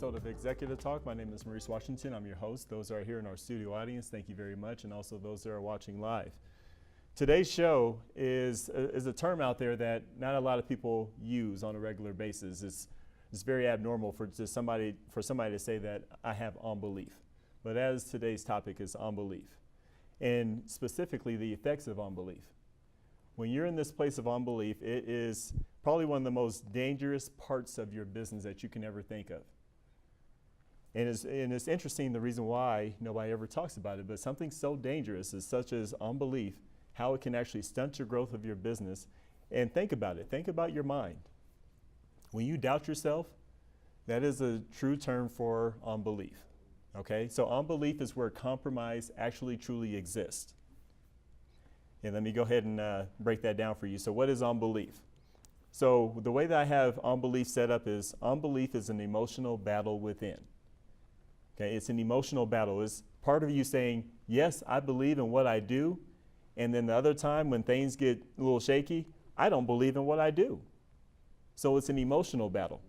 episode of Executive Talk. My name is Maurice Washington. I'm your host. Those that are here in our studio audience, thank you very much, and also those that are watching live. Today's show is a term out there that not a lot of people use on a regular basis. It's very abnormal for somebody to say that I have unbelief. But as today's topic is unbelief, and specifically the effects of unbelief. When you're in this place of unbelief, it is probably one of the most dangerous parts of your business that you can ever think of. And it's interesting the reason why nobody ever talks about it, but something so dangerous as such as unbelief, how it can actually stunt your growth of your business. And think about it. Think about your mind. When you doubt yourself, that is a true term for unbelief. Okay? So unbelief is where compromise actually truly exists. And let me go ahead and break that down for you. So what is unbelief? So the way that I have unbelief set up is unbelief is an emotional battle within. Okay, it's an emotional battle. It's part of you saying, yes, I believe in what I do. And then the other time when things get a little shaky, I don't believe in what I do. So it's an emotional battle.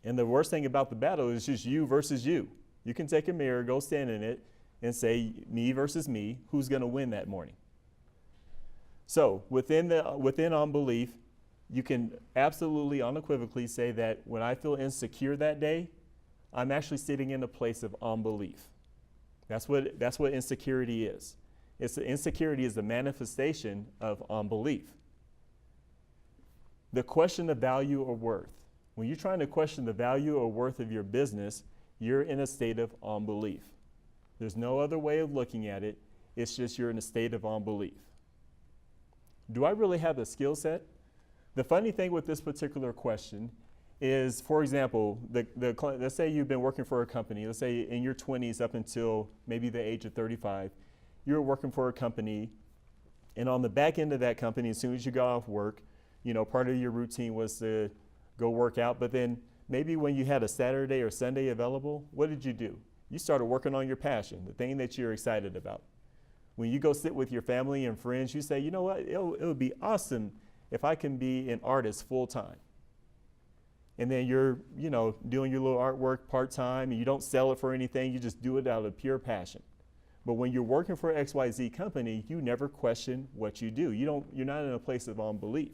And the worst thing about the battle is just you versus you. You can take a mirror, go stand in it, and say, me versus me, who's going to win that morning? So within unbelief, you can absolutely unequivocally say that when I feel insecure that day, I'm actually sitting in a place of unbelief. That's what insecurity is. Insecurity is the manifestation of unbelief. The question of value or worth. When you're trying to question the value or worth of your business, you're in a state of unbelief. There's no other way of looking at it. It's just you're in a state of unbelief. Do I really have the skill set? The funny thing with this particular question is, for example, let's say you've been working for a company. Let's say in your 20s up until maybe the age of 35, you're working for a company, and on the back end of that company, as soon as you got off work, part of your routine was to go work out. But then maybe when you had a Saturday or Sunday available, what did you do? You started working on your passion, the thing that you're excited about. When you go sit with your family and friends, you say, you know what, it would be awesome if I can be an artist full time. And then you're, doing your little artwork part time, and you don't sell it for anything, you just do it out of pure passion. But when you're working for XYZ company, you never question what you do. You're not in a place of unbelief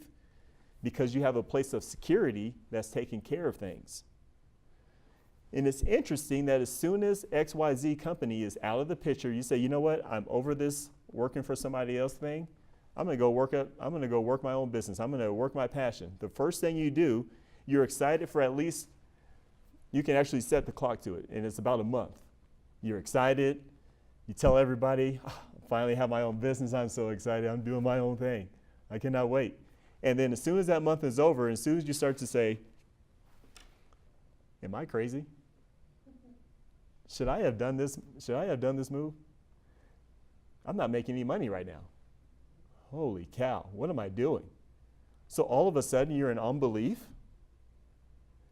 because you have a place of security that's taking care of things. And it's interesting that as soon as XYZ company is out of the picture, you say, you know what, I'm over this working for somebody else thing. I'm going to go work my own business. I'm going to work my passion. The first thing you do, you're excited for at least, you can actually set the clock to it, and it's about a month. You're excited. You tell everybody, I finally have my own business. I'm so excited. I'm doing my own thing. I cannot wait. And then as soon as that month is over, and as soon as you start to say, am I crazy? Should I have done this? Should I have done this move? I'm not making any money right now. Holy cow, what am I doing? So all of a sudden you're in unbelief.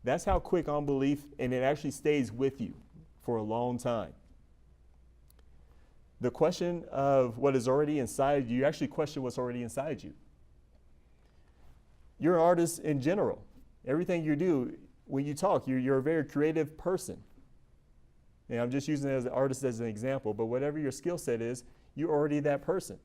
That's how quick unbelief, and it actually stays with you for a long time. The question of what is already inside you actually question what's already inside you. You're an artist in general. Everything you do, when you talk, you're a very creative person. And I'm just using it as an artist as an example, but whatever your skill set is, you're already that person.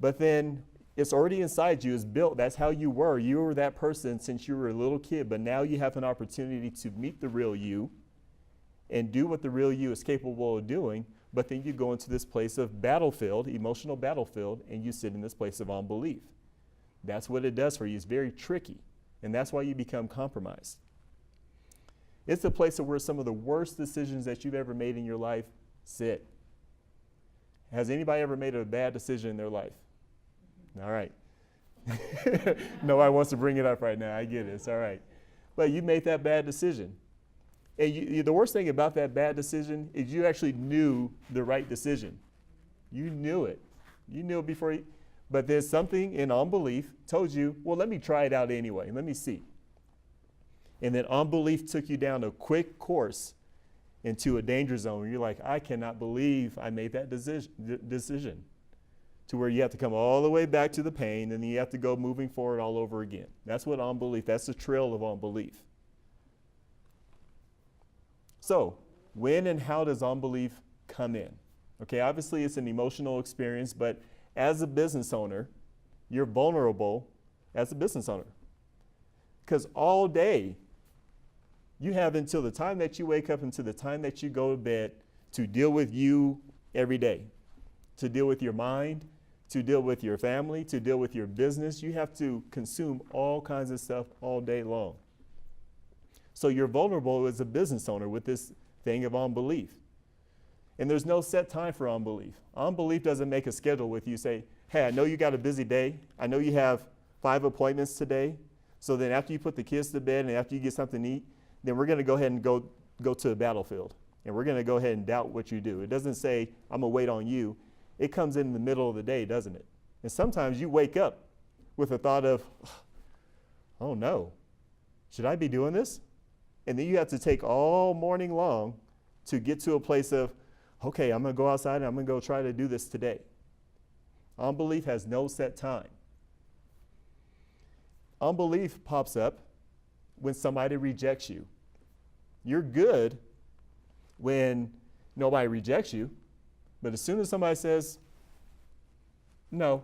But then it's already inside you, it's built. That's how you were. You were that person since you were a little kid, but now you have an opportunity to meet the real you and do what the real you is capable of doing, but then you go into this place of battlefield, emotional battlefield, and you sit in this place of unbelief. That's what it does for you. It's very tricky, and that's why you become compromised. It's a place where some of the worst decisions that you've ever made in your life sit. Has anybody ever made a bad decision in their life? All right. Nobody wants to bring it up right now. I get it. It's all right. But you made that bad decision. And the worst thing about that bad decision is you actually knew the right decision. You knew it. You knew it before. But there's something in unbelief told you, well, let me try it out anyway. Let me see. And then unbelief took you down a quick course into a danger zone. You're like, I cannot believe I made that decision. To where you have to come all the way back to the pain, and then you have to go moving forward all over again. That's what unbelief, that's the trail of unbelief. So, when and how does unbelief come in? Okay, obviously it's an emotional experience, but as a business owner, you're vulnerable as a business owner. Because all day, you have until the time that you wake up until the time that you go to bed to deal with you every day, to deal with your mind, to deal with your family, to deal with your business. You have to consume all kinds of stuff all day long. So you're vulnerable as a business owner with this thing of unbelief. And there's no set time for unbelief. Unbelief doesn't make a schedule with you. Say, hey, I know you got a busy day. I know you have 5 appointments today. So then after you put the kids to bed and after you get something to eat, then we're going to go ahead and go to the battlefield. And we're going to go ahead and doubt what you do. It doesn't say, I'm going to wait on you. It comes in the middle of the day, doesn't it? And sometimes you wake up with a thought of, oh no, should I be doing this? And then you have to take all morning long to get to a place of, okay, I'm going to go outside and I'm going to go try to do this today. Unbelief has no set time. Unbelief pops up when somebody rejects you. You're good when nobody rejects you, but as soon as somebody says no,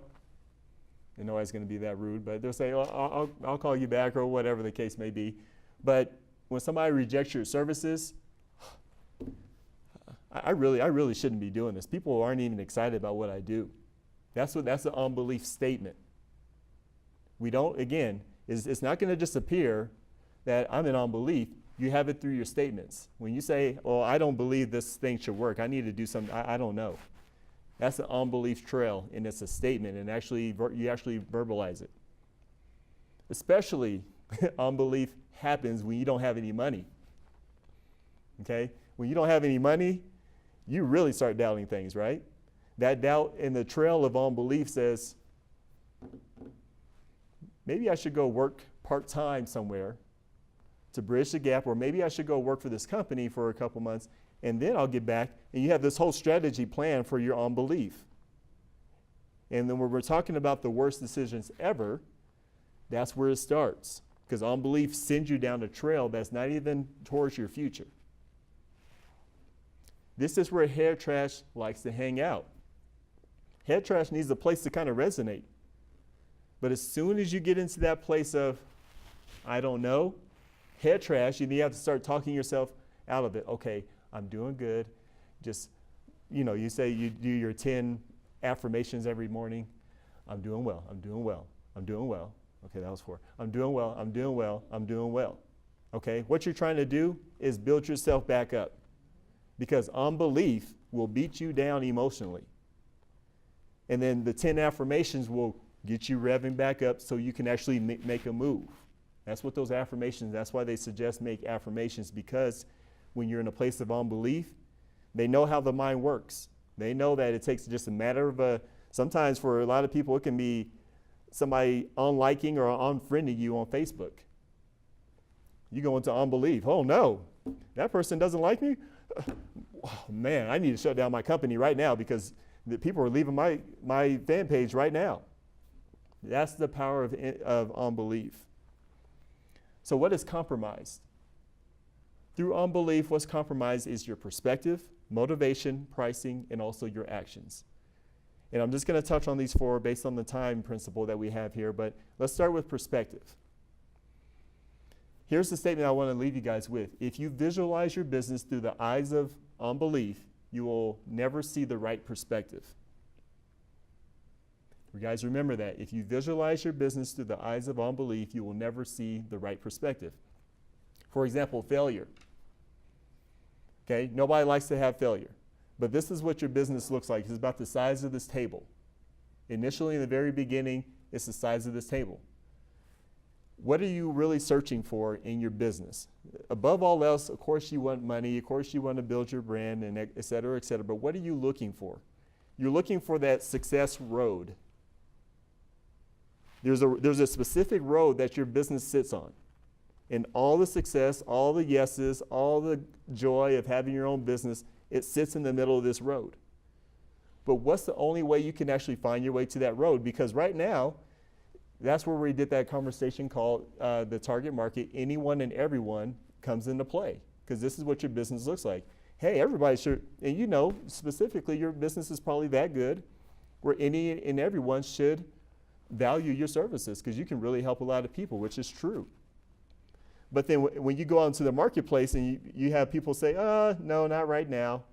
and nobody's going to be that rude, but they'll say, oh, I'll call you back or whatever the case may be. But when somebody rejects your services, I really shouldn't be doing this. People aren't even excited about what I do. That's an unbelief statement. We don't, again, it's not going to just appear that I'm in unbelief. You have it through your statements. When you say, well, I don't believe this thing should work. I need to do something. I don't know. That's an unbelief trail, and it's a statement, and you actually verbalize it. Especially unbelief happens when you don't have any money. Okay? When you don't have any money, you really start doubting things, right? That doubt in the trail of unbelief says, maybe I should go work part-time somewhere to bridge the gap, or maybe I should go work for this company for a couple months, and then I'll get back. And you have this whole strategy plan for your unbelief. And then when we're talking about the worst decisions ever, that's where it starts. Because unbelief sends you down a trail that's not even towards your future. This is where head trash likes to hang out. Head trash needs a place to kind of resonate. But as soon as you get into that place of, I don't know, head trash, you have to start talking yourself out of it. Okay, I'm doing good. Just, you say you do your 10 affirmations every morning. I'm doing well, I'm doing well, I'm doing well. Okay, that was 4. I'm doing well, I'm doing well, I'm doing well. Okay, what you're trying to do is build yourself back up, because unbelief will beat you down emotionally. And then the 10 affirmations will get you revving back up so you can actually make a move. That's what those affirmations, that's why they suggest make affirmations, because when you're in a place of unbelief, they know how the mind works. They know that it takes just a matter of sometimes for a lot of people, it can be somebody unliking or unfriending you on Facebook. You go into unbelief. Oh no, that person doesn't like me? Oh, man, I need to shut down my company right now because the people are leaving my fan page right now. That's the power of unbelief. So what is compromised? Through unbelief, what's compromised is your perspective, motivation, pricing, and also your actions. And I'm just going to touch on these 4 based on the time principle that we have here, but let's start with perspective. Here's the statement I want to leave you guys with. If you visualize your business through the eyes of unbelief, you will never see the right perspective. You guys remember that. If you visualize your business through the eyes of unbelief, you will never see the right perspective. For example, failure. Okay, nobody likes to have failure. But this is what your business looks like. It's about the size of this table. Initially, in the very beginning, it's the size of this table. What are you really searching for in your business? Above all else, of course you want money, of course you want to build your brand, and et cetera, but what are you looking for? You're looking for that success road. There's a specific road that your business sits on. And all the success, all the yeses, all the joy of having your own business, it sits in the middle of this road. But what's the only way you can actually find your way to that road? Because right now, that's where we did that conversation called the target market. Anyone and everyone comes into play. because this is what your business looks like. Hey, everybody should, and you know, specifically your business is probably that good where any and everyone should value your services because you can really help a lot of people, which is true. But then when you go out into the marketplace and you have people say, no, not right now.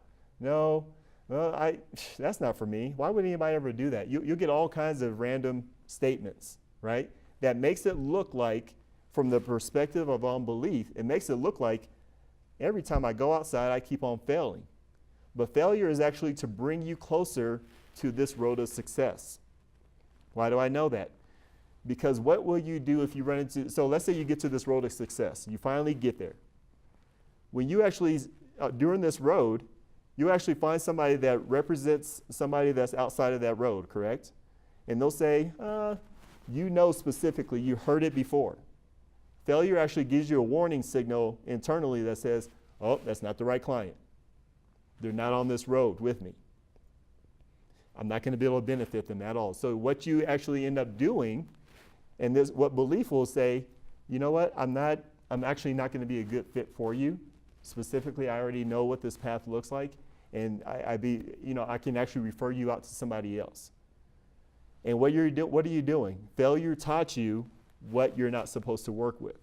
No, that's not for me. Why would anybody ever do that? You'll get all kinds of random statements, right? That makes it look like, from the perspective of unbelief, it makes it look like every time I go outside, I keep on failing. But failure is actually to bring you closer to this road of success. Why do I know that? Because what will you do if you run into, so let's say you get to this road of success. You finally get there. When you actually, during this road, you actually find somebody that represents somebody that's outside of that road, correct? And they'll say, you know specifically, you heard it before. Failure actually gives you a warning signal internally that says, oh, that's not the right client. They're not on this road with me. I'm not going to be able to benefit them at all. So what you actually end up doing, and this, what belief will say, you know what, I'm actually not going to be a good fit for you. Specifically, I already know what this path looks like, and I can actually refer you out to somebody else. And what are you doing? Failure taught you what you're not supposed to work with.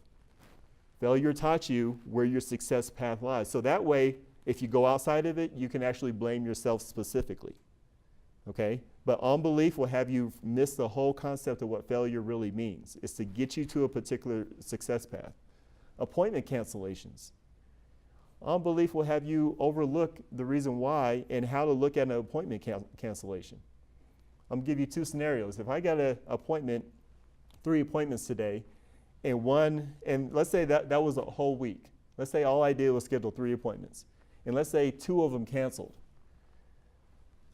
Failure taught you where your success path lies. So that way, if you go outside of it, you can actually blame yourself specifically. Okay? But unbelief will have you miss the whole concept of what failure really means. It's to get you to a particular success path. Appointment cancellations. Unbelief will have you overlook the reason why and how to look at an appointment cancellation. I'm going to give you two scenarios. If I got an appointment, 3 appointments today, and let's say that was a whole week. Let's say all I did was schedule 3 appointments. And let's say 2 of them canceled.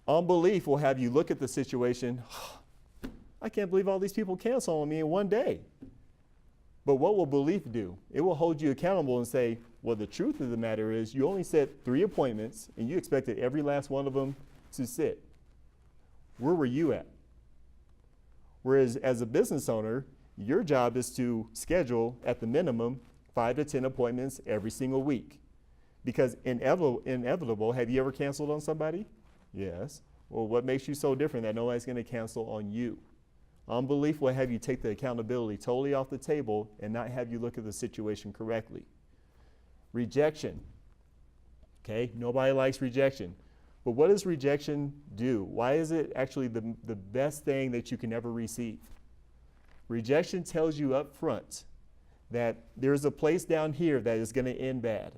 Unbelief will have you look at the situation, I can't believe all these people cancel on me in one day. But what will belief do? It will hold you accountable and say, well, the truth of the matter is you only set 3 appointments and you expected every last one of them to sit. Where were you at? Whereas as a business owner, your job is to schedule at the minimum 5 to 10 appointments every single week. Because inevitable, have you ever canceled on somebody? Yes. Well, what makes you so different that nobody's going to cancel on you? Unbelief will have you take the accountability totally off the table and not have you look at the situation correctly. Rejection. Okay, nobody likes rejection. But what does rejection do? Why is it actually the best thing that you can ever receive? Rejection tells you up front that there's a place down here that is going to end bad.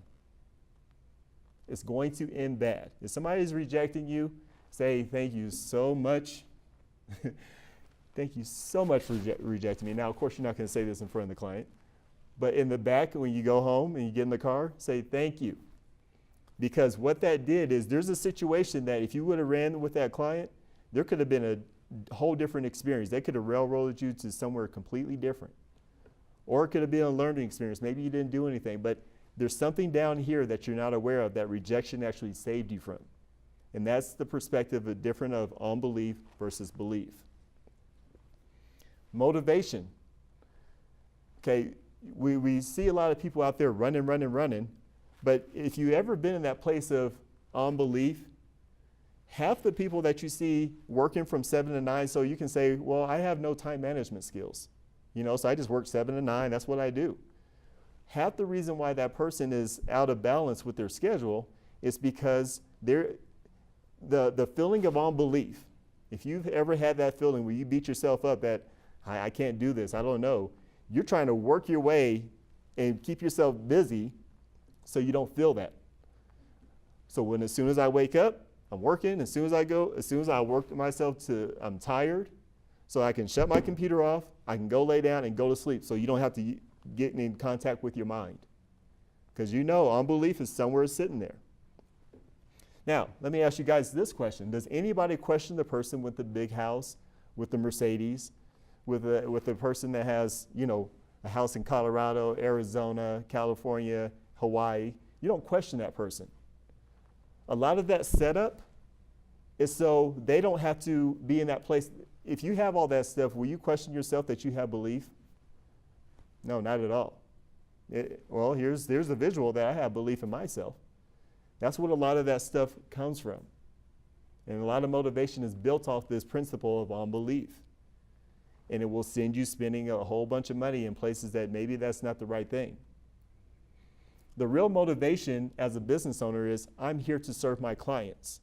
It's going to end bad. If somebody's rejecting you, say, thank you so much. Thank you so much for rejecting me. Now, of course, you're not going to say this in front of the client. But in the back, when you go home and you get in the car, say thank you. Because what that did is there's a situation that if you would have ran with that client, there could have been a whole different experience. They could have railroaded you to somewhere completely different. Or it could have been a learning experience. Maybe you didn't do anything. But there's something down here that you're not aware of that rejection actually saved you from. And that's the perspective of different of unbelief versus belief. Motivation. Okay, we see a lot of people out there running. But if you've ever been in that place of unbelief, half the people that you see working from 7 to 9, so you can say, well, I have no time management skills. So I just work 7 to 9, that's what I do. Half the reason why that person is out of balance with their schedule is because the feeling of unbelief, if you've ever had that feeling where you beat yourself up that, I can't do this, I don't know, you're trying to work your way and keep yourself busy so you don't feel that. So as soon as I wake up, I'm working. As soon as I work myself to, I'm tired, so I can shut my computer off, I can go lay down and go to sleep so you don't have to get in contact with your mind. Because unbelief is somewhere sitting there. Now, let me ask you guys this question. Does anybody question the person with the big house, with the Mercedes, with the person that has, a house in Colorado, Arizona, California, Hawaii? You don't question that person. A lot of that setup is so they don't have to be in that place. If you have all that stuff, will you question yourself that you have belief? No, not at all. Well, here's the visual that I have belief in myself. That's what a lot of that stuff comes from. And a lot of motivation is built off this principle of unbelief. And it will send you spending a whole bunch of money in places that maybe that's not the right thing. The real motivation as a business owner is, I'm here to serve my clients.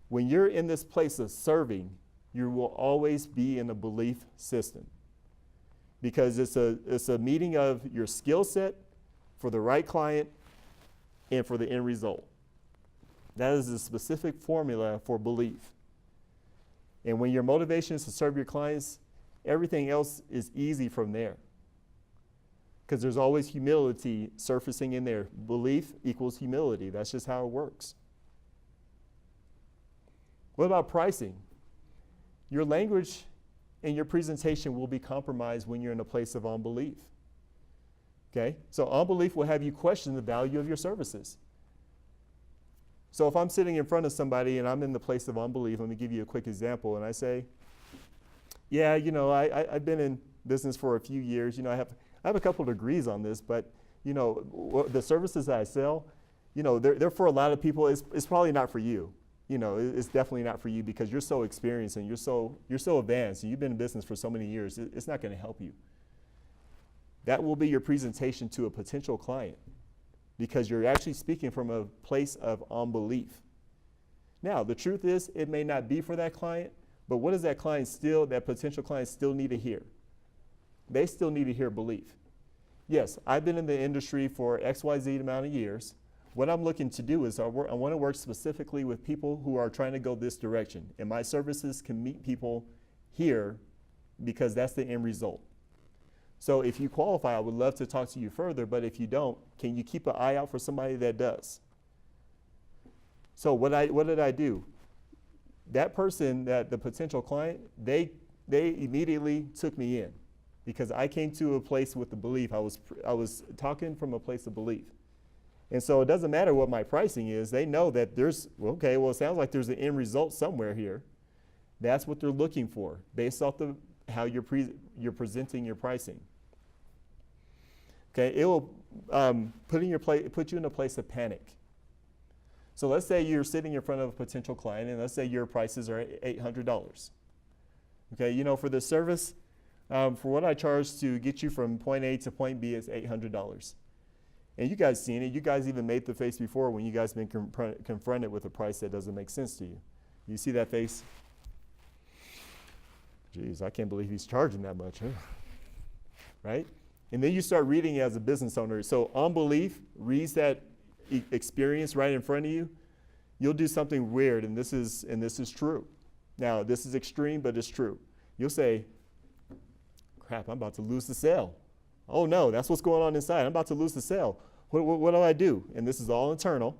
When you're in this place of serving, you will always be in a belief system, because it's a meeting of your skill set for the right client and for the end result. That is a specific formula for belief. And when your motivation is to serve your clients, everything else is easy from there, because there's always humility surfacing in there. Belief equals humility. That's just how it works. What about pricing? Your language and your presentation will be compromised when you're in a place of unbelief. Okay? So unbelief will have you question the value of your services. So if I'm sitting in front of somebody and I'm in the place of unbelief, let me give you a quick example, and I say, yeah, I've been in business for a few years. I have a couple of degrees on this, but the services that I sell, they're for a lot of people. It's probably not for you. It's definitely not for you, because you're so experienced and you're so advanced and you've been in business for so many years. It's not going to help you. That will be your presentation to a potential client, because you're actually speaking from a place of unbelief. Now, the truth is, it may not be for that client, but what does that potential client still need to hear? They still need to hear belief. Yes, I've been in the industry for XYZ amount of years. What I'm looking to do is I want to work specifically with people who are trying to go this direction, and my services can meet people here, because that's the end result. So if you qualify, I would love to talk to you further, but if you don't, can you keep an eye out for somebody that does? So what did I do? That person, the potential client, they immediately took me in, because I came to a place with the belief. I was talking from a place of belief. And so it doesn't matter what my pricing is. They know that it sounds like there's an end result somewhere here. That's what they're looking for, based off how you're presenting your pricing. Okay, it will put you in a place of panic. So let's say you're sitting in front of a potential client, and let's say your prices are $800. Okay, for the service, for what I charge to get you from point A to point B is $800. And you guys seen it. You guys even made the face before when you guys been confronted with a price that doesn't make sense to you. You see that face? Geez, I can't believe he's charging that much, huh? Right? And then you start reading as a business owner. So unbelief reads that experience right in front of you. You'll do something weird, and this is true. Now, this is extreme, but it's true. You'll say, crap, I'm about to lose the sale. Oh no, that's what's going on inside. I'm about to lose the sale. What do I do? And this is all internal.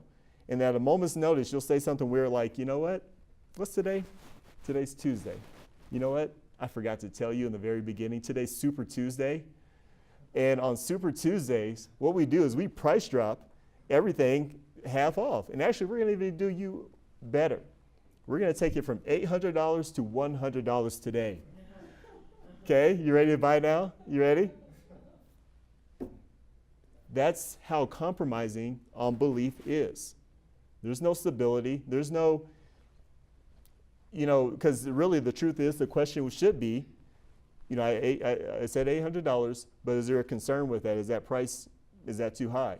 And at a moment's notice, you'll say something weird like, you know what? What's today? Today's Tuesday. You know what? I forgot to tell you in the very beginning, today's Super Tuesday. And on Super Tuesdays, what we do is we price drop everything half off. And actually, we're going to even do you better. We're going to take it from $800 to $100 today. Okay, you ready to buy now? You ready? That's how compromising unbelief is. There's no stability. There's no, because really the truth is, the question should be, I said $800, but is there a concern with that? Is that price, is that too high?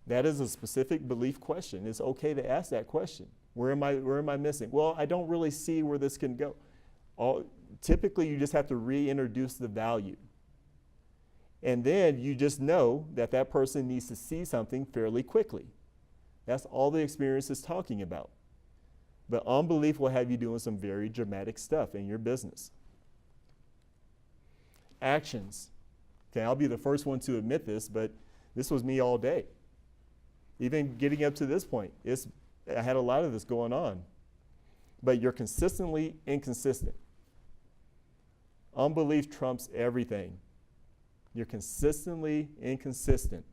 That is a specific belief question. It's okay to ask that question. Where am I missing? Well, I don't really see where this can go. Typically, you just have to reintroduce the value. And then you just know that person needs to see something fairly quickly. That's all the experience is talking about. But unbelief will have you doing some very dramatic stuff in your business. Actions. Okay, I'll be the first one to admit this, but this was me all day. Even getting up to this point, I had a lot of this going on. But you're consistently inconsistent. Unbelief trumps everything. You're consistently inconsistent.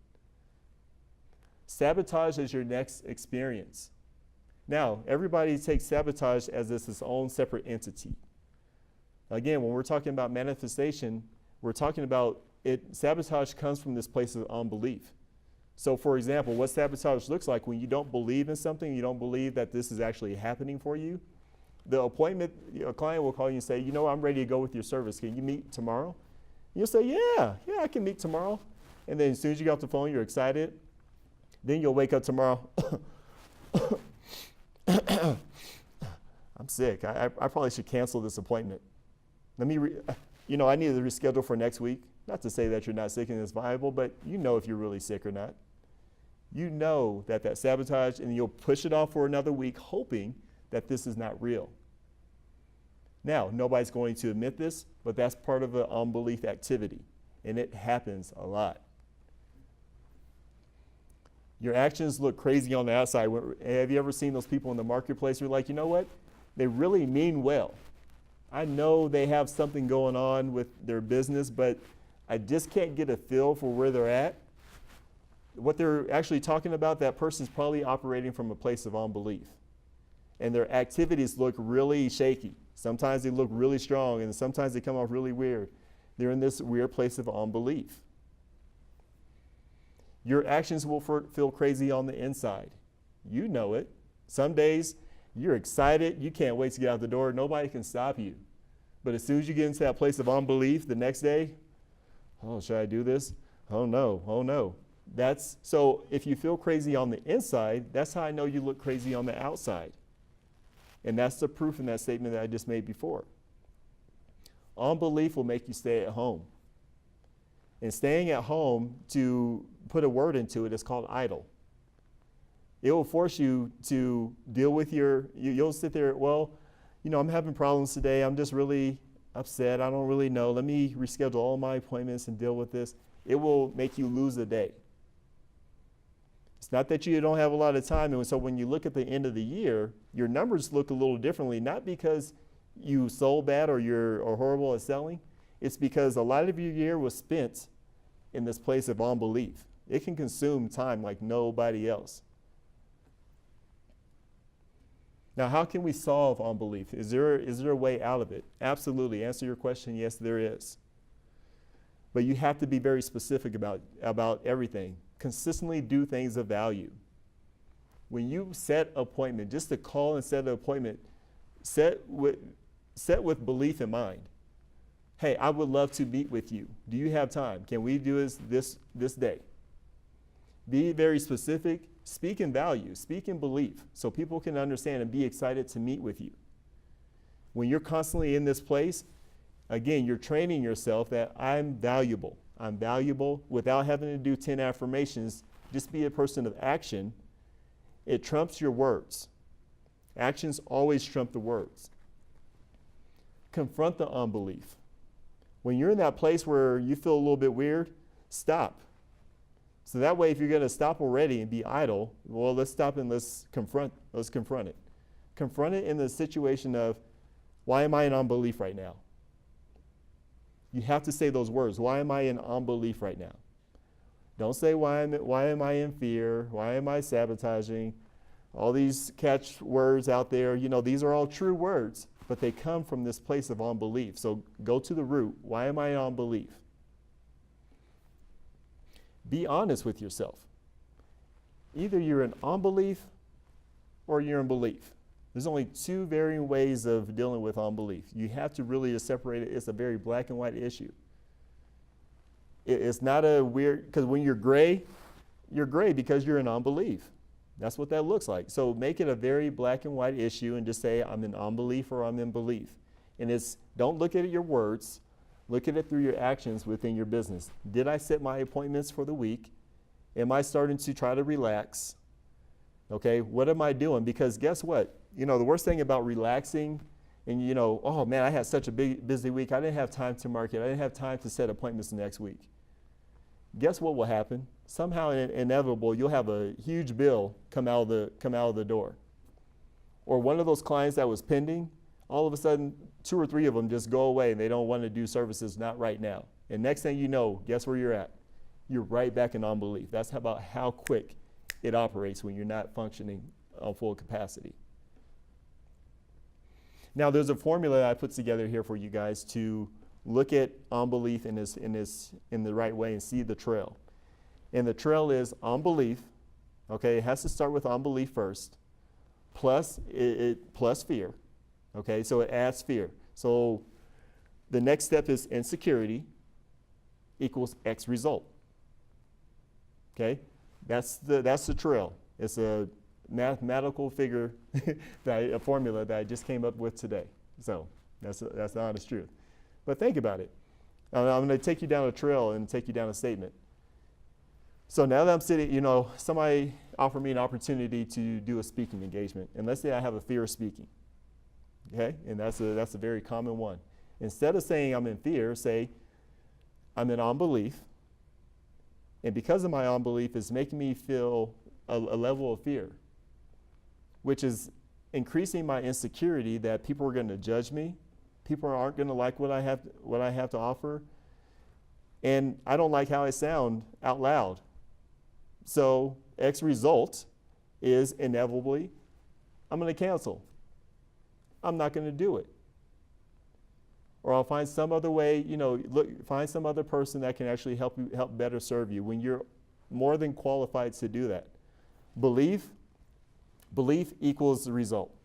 Sabotage is your next experience. Now, everybody takes sabotage as its own separate entity. Again, when we're talking about manifestation, we're talking about sabotage comes from this place of unbelief. So for example, what sabotage looks like when you don't believe in something, you don't believe that this is actually happening for you. The appointment, a client will call you and say, I'm ready to go with your service. Can you meet tomorrow? You'll say, yeah, I can meet tomorrow. And then as soon as you get off the phone, you're excited. Then you'll wake up tomorrow. I'm sick. I probably should cancel this appointment. I need to reschedule for next week. Not to say that you're not sick and it's viable, but you know if you're really sick or not. You know that sabotage, and you'll push it off for another week, hoping that this is not real. Now, nobody's going to admit this, but that's part of an unbelief activity, and it happens a lot. Your actions look crazy on the outside. Have you ever seen those people in the marketplace who are like, you know what? They really mean well. I know they have something going on with their business, but I just can't get a feel for where they're at. What they're actually talking about, that person's probably operating from a place of unbelief. And their activities look really shaky. Sometimes they look really strong, and sometimes they come off really weird. They're in this weird place of unbelief. Your actions will feel crazy on the inside. You know it. Some days you're excited. You can't wait to get out the door. Nobody can stop you. But as soon as you get into that place of unbelief the next day, oh, should I do this? Oh no. So if you feel crazy on the inside, that's how I know you look crazy on the outside. And that's the proof in that statement that I just made before. Unbelief will make you stay at home. And staying at home, to put a word into it, is called idle. It will force you to deal with you'll sit there, I'm having problems today. I'm just really upset. I don't really know. Let me reschedule all my appointments and deal with this. It will make you lose a day. It's not that you don't have a lot of time. And so when you look at the end of the year, your numbers look a little differently, not because you sold bad or you're horrible at selling. It's because a lot of your year was spent in this place of unbelief. It can consume time like nobody else. Now, how can we solve unbelief? Is there a way out of it? Absolutely. Answer your question, yes, there is. But you have to be very specific about everything. Consistently do things of value. When you set an appointment, just to call and set an appointment, set with belief in mind. Hey, I would love to meet with you. Do you have time? Can we do this day? Be very specific. Speak in value. Speak in belief so people can understand and be excited to meet with you. When you're constantly in this place, again, you're training yourself that I'm valuable. I'm valuable without having to do 10 affirmations. Just be a person of action. It trumps your words. Actions always trump the words. Confront the unbelief. When you're in that place where you feel a little bit weird, stop. So that way, if you're going to stop already and be idle, let's stop and let's confront it. Confront it in the situation of, why am I in unbelief right now? You have to say those words. Why am I in unbelief right now? Don't say, why am I in fear? Why am I sabotaging? All these catch words out there, these are all true words, but they come from this place of unbelief. So go to the root. Why am I in unbelief? Be honest with yourself. Either you're in unbelief or you're in belief. There's only two varying ways of dealing with unbelief. You have to really separate it. It's a very black and white issue. It's not a weird, because when you're gray because you're in unbelief. That's what that looks like. So make it a very black and white issue and just say, I'm in unbelief or I'm in belief. And don't look at your words. Look at it through your actions within your business. Did I set my appointments for the week? Am I starting to try to relax? Okay, what am I doing? Because guess what? The worst thing about relaxing and, oh man, I had such a busy week. I didn't have time to market. I didn't have time to set appointments next week. Guess what will happen? Somehow inevitable, you'll have a huge bill come out of the door. Or one of those clients that was pending, all of a sudden, 2 or 3 of them just go away and they don't want to do services, not right now. And next thing you know, guess where you're at? You're right back in unbelief. That's about how quick it operates when you're not functioning on full capacity. Now, there's a formula I put together here for you guys to look at unbelief in the right way and see the trail. And the trail is unbelief. Okay, it has to start with unbelief first, plus plus fear. Okay, so it adds fear. So the next step is insecurity equals X result. Okay, that's the trail. It's a mathematical figure, a formula that I just came up with today. So that's the honest truth. But think about it. I'm going to take you down a trail and take you down a statement. So now that I'm sitting, somebody offered me an opportunity to do a speaking engagement. And let's say I have a fear of speaking. Okay? And that's a very common one. Instead of saying I'm in fear, say I'm in unbelief. And because of my unbelief, it's making me feel a level of fear, which is increasing my insecurity that people are going to judge me. People aren't going to like what I have to offer. And I don't like how I sound out loud. So X result is inevitably, I'm going to cancel. I'm not going to do it. Or I'll find some other way, find some other person that can actually help better serve you when you're more than qualified to do that. Belief equals the result.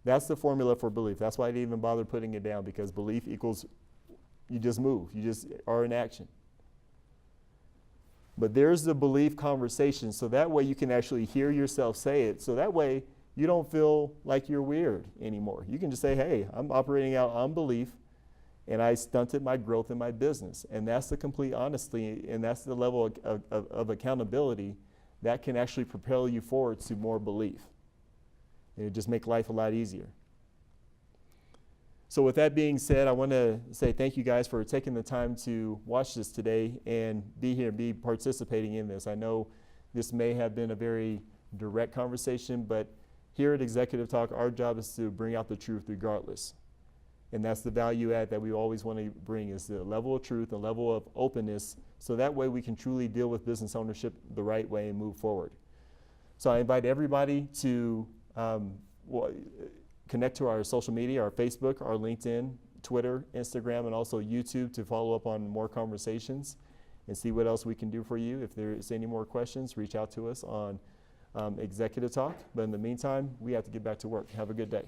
That's the formula for belief. That's why I didn't even bother putting it down, because belief equals, you just move. You just are in action. But there's the belief conversation, so that way you can actually hear yourself say it. So that way you don't feel like you're weird anymore. You can just say, hey, I'm operating out unbelief, and I stunted my growth in my business. And that's the complete honesty, and that's the level of accountability that can actually propel you forward to more belief. And it just make life a lot easier. So with that being said, I want to say thank you guys for taking the time to watch this today and be here, be participating in this. I know this may have been a very direct conversation, but here at Executive Talk, our job is to bring out the truth regardless. And that's the value add that we always want to bring, is the level of truth, the level of openness, so that way we can truly deal with business ownership the right way and move forward. So I invite everybody to connect to our social media, our Facebook, our LinkedIn, Twitter, Instagram, and also YouTube to follow up on more conversations and see what else we can do for you. If there's any more questions, reach out to us on Executive Talk. But in the meantime, we have to get back to work. Have a good day.